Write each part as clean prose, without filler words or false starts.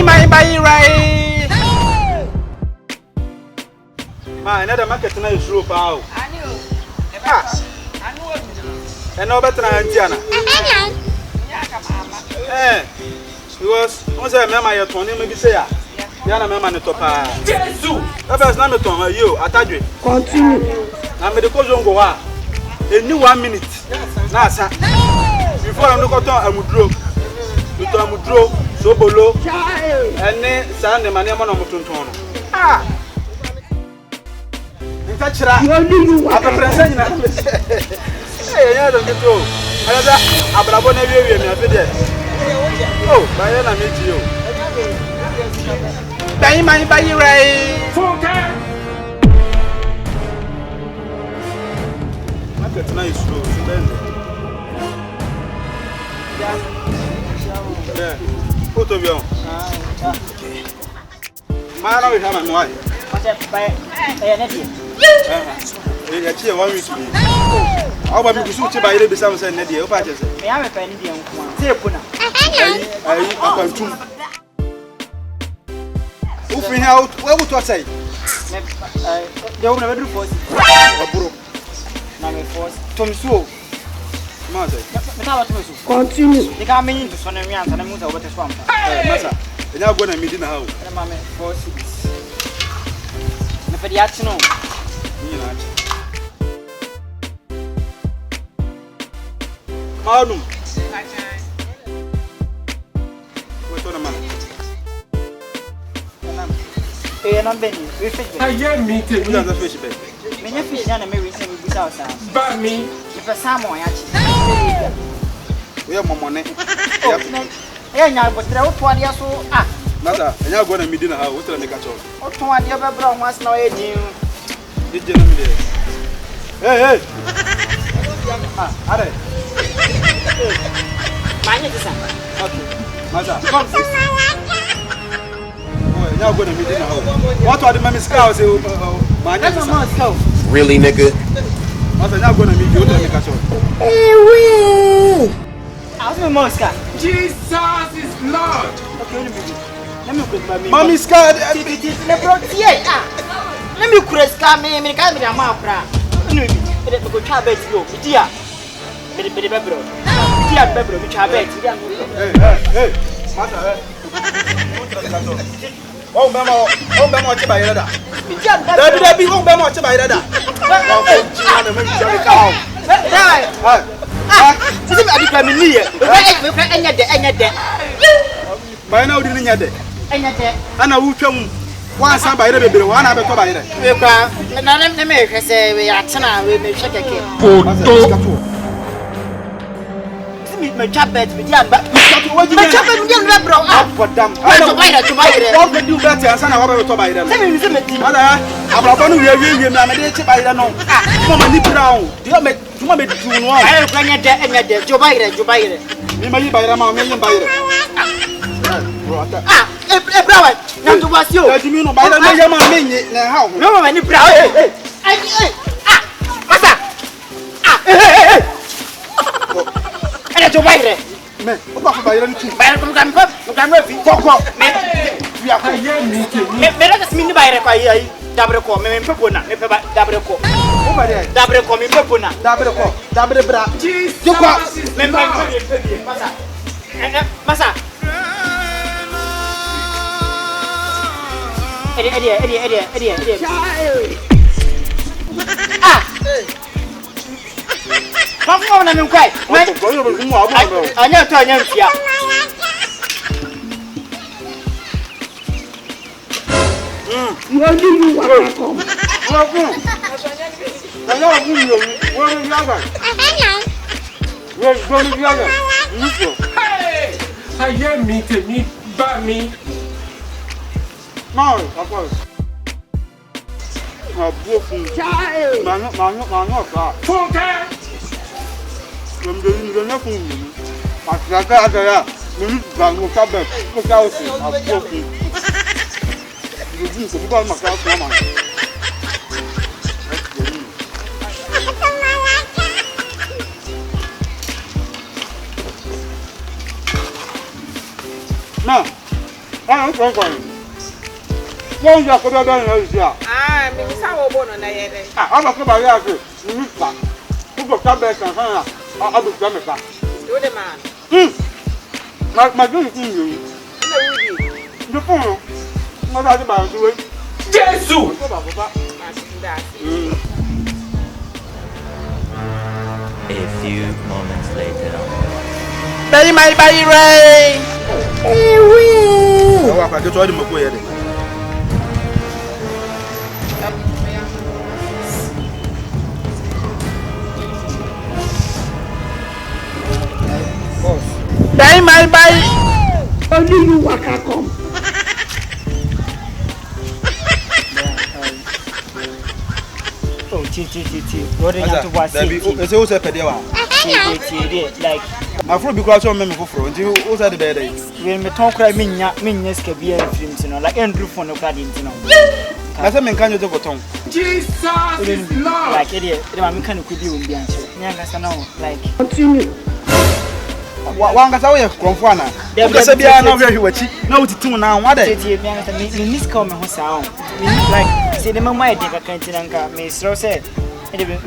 my right. Man, another market now is rope out. I knew. I know. And no better than Diana. Eh, because once I remember your Tony, maybe say, Diana, my man, the top. Jesus! That was not on you, I told you. Continue. I'm the cousin go out. A new 1 minute. Now, sir. Before I look at I would draw. I would draw so below. And then, Sunday, my name on Motunton. Ah! In fact, I'm a president. Hey, I don't get you. I'm going to be here. Oh, by then I meet you. Buy you right. Market nice slow. Yeah. Put of you. Man, we have a wife. Yeah, 1 week. How about you to buy the business and the patches? I have a penny. I can't do. Moving out, what would I say? They will never do for us. Tom Sue. Continue. They got me into Sonamian and I moved over the swamp. Massa, and now going to meet in the house. And I'm 4 6. The Pediatino. Madam. What's on the man? And I'm Benny. I am meeting you on the fish bed. Many fish and a Mary sing without sound. But me, if a salmon, we have more money. Yeah, but there are 20 years old. Ah, mother, and you're going to meet in the house. What's the make a choice? What 20 years old was no age? Did you know? Hey, Are Mine is okay. Mother, come. Now going to meet in the house. What are the mommy's cows? Really, nigga? Mother, now going to meet you. How's my Mosca? Jesus is Lord. Okay, let me put my mommy's card. Let me press car. Me, me, can't be a mapra. Let me go try bed. Go, dear. Hey, mother. Oh, Mama, what's by that? There be home, Mama, what's by that? By now, didn't you? And I will come once by the baby, one other by it. None of the Americans say we are Tana, we may check a kid. My chapet with Yam, but what you chapet with Yam up for them. I don't mind to buy it. What can do better and son of to buy them? I'm going to review him. I'm a day by the no. Come on, nip down. Do you want me to do one? I don't get that and yet you buy it. You buy it. You may buy them, I'll make buy it. Ah, a brother, not to was you. You know, by the way, I'm in now. No, any brother. To buy it. Me, what about you? Buy from Camp, we are let us mean by a Dabraco, Mepona, Dabraco. Over there, Dabraco, Mepona, Dabraco, Dabra, Massa. Eddie. Ah! Come on, I'm quite. I never turn him here. You are doing welcome. I know you. Where is the other? Where's going to the other? Hey! I hear me to meet by me. No, of course. I'm broken. Child. Full time. I'm doing nothing. I can't get we need to go back. Look out. I'm broken. You do so because my class woman. No. I'm going. Wọ́n yà kọ́dọ̀ bẹ́ẹ̀ yẹn yìí à. Mi ní sáwọ́ bọ̀ nà yẹ dẹ. Àwọn ọkọ̀ bá yà kí ní ní pa. Púpọ̀ kábẹ́ kan kan yà ọbẹ̀ tó mẹ́ta. Yóò dé máa. Màá dùn kí n yòó. Ẹnna wúdi. Ndú fún un. Wọ́n bá ti bàrẹ̀ tó wé. Jésù. Màá ti dá sí. A few moments later. Bẹ́ẹ̀ni máa bá yí rẹ̀. Àwọn àpàdé tó ọdún mọ̀ kó yẹ dẹ̀. Bẹ́ẹ̀ni máa bá yí. Only you waka come. Oh, T. What did you have to watch? Ẹsẹ̀ ó sẹ́ pẹ̀dẹ̀ wa. Like, Àfúrò bí kúrò tí wọ́n mẹ́mi fúfurú ntí ó sẹ́ di bẹ́ẹ̀ dẹ̀. when me talk cry, me nya skabia films, you know, like Andrew for no card, you know. Ẹsẹ̀ mi nǹkan yóò tó bọ̀tọ̀. Jesus is Lord. Like, idiot, the man can could be on the answer. Nyanga no, like, Continue. Wọ́n kasa wọ́n yẹ kọ̀ọ̀fọ̀ àná. Ó kẹsẹ̀ bí i náà wọ́n yẹ wọ̀chí náà wọ́n ti tún náà wọ́n dẹ̀. me miss call me who sound. Like, say the mama I take a cantinanka, me so said,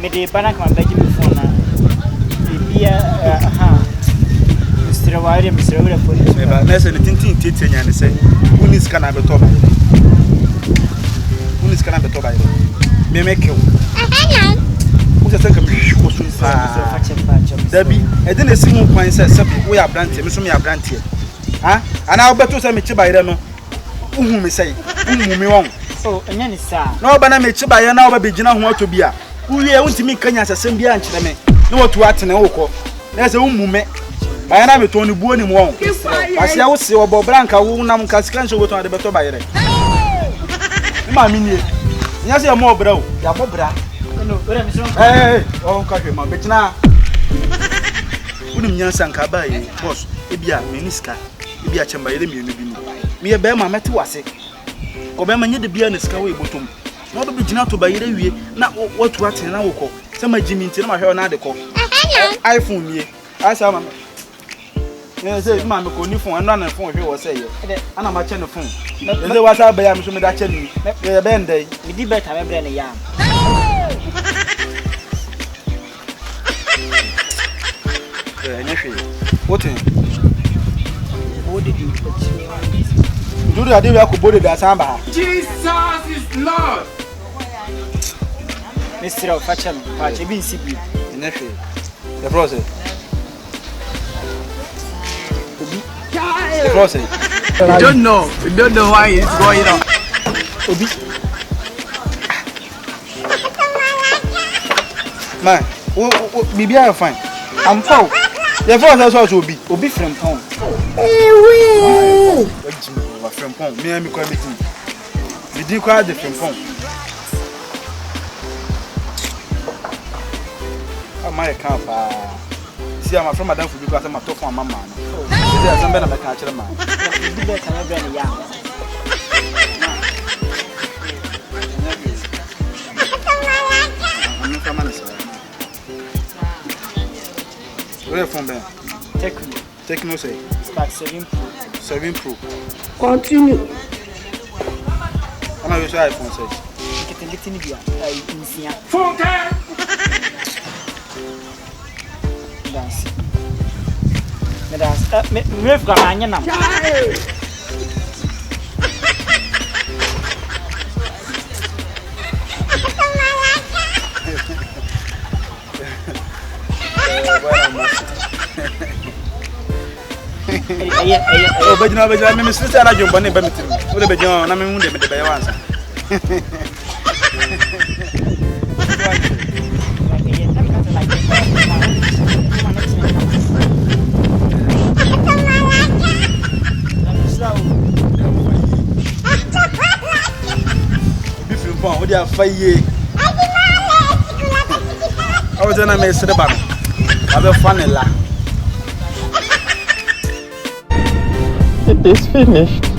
me the banana come back before now. Be Mr. Wire, Mr. Wire, Eba nẹ́sẹ̀ ní tíntín títí ẹ̀yàn ní sẹ́ wọ́n ní sika náà bẹ tọ́ báyìí wọ́n ní sika náà bẹ tọ́ báyìí mímẹ́ kẹwò wọ́n sẹ́sẹ́ kàmí ṣíwọ́ sún paa dabi ẹ̀dí ní esi mu kwan sẹ́ sẹ́bi wọ́n yẹ aberanteɛ mi nso mi yẹ aberanteɛ ha àná ọbẹ̀ tó sẹ́ mi kyi báyìí rẹ no wọ́n mi sẹ́yìn wọ́n mu mi wọ́n. Oh, and then it's sad. Na ọba na mi kyi báyìí na ọba bẹ gyina ho ọtọ bi a wọ́n yẹ wọ́n ti mi kanya asɛsɛm bi a nkyerɛ mi na wọ́n tu atene wọ́n kɔ na ɛsɛ wọ́n mu mɛ. Báyìí náà mi tó ní buo ni mu ọ̀hún. Wàsí àwọn sì ọ̀bọ̀ branca wo nam kásìkà ń ṣòwò tó àdébẹ̀ tó báyìí rẹ̀. Ní màá mi nìyẹn. Ìyá sì yẹ mọ́ ọ̀bẹ̀rẹ̀ o. Yà bọ̀ bẹ̀rẹ̀. Ọ̀hún ká hwẹ̀ mọ́ bẹ̀ gyina. Wọ́n ní nyansa nka báyìí bọ́s ebi a mi ní sika ebi a kyẹ̀mbà yẹ́rẹ́ mìíràn bi mu. Mi yẹ bẹ́ẹ̀ ma mẹ́tí wàsí. Ọbẹ̀ ma nye de bia ní sika wọ́ ìbò tó mu. Na ọbẹ̀ bi gyina tó báyìí rẹ̀ wie na wọ́n tu àtẹ̀ na wọ́n kọ́. Sẹ́ ma jí mi ntì na ma hwẹ́ ọ n'adé kọ́. iPhone nie. Ayé ma. Yeah, say man me ko ni phone and na phone hwe wo say ye. Ana ma che ne phone. Eze wa sa ba ya me so me da che ni. Ye be ndai. Me di better me bre ne yam. Nya hwe. Wotin. What did you put? Duru ade we akobode da san ba. Jesus is Lord. Mr. Facham, Fach, be sibi. Nya hwe. The process. The process. We don't know why it's going on. Obi. Man, bibi are fine. I'm fine. The process also Obi from town. What from town? Me and me come meeting. We did quite different from. My camp. See, I'm from Madame for because I'm a top one mama. There's some better catcher man. Di better me bre ne yam. Where from Ben? Techno say. Spark 7 Pro. 7 Pro. Continue. I'm not sure iPhone says. Getting bia. Insia. Phone. Dance. Me dance. Me have got anya nam. Oh, but you know, I'm Mr. Rajon Bonnet, but what about John? I'm in the bay once. What they are fire. I was in a mess. I have a funny laugh. It is finished.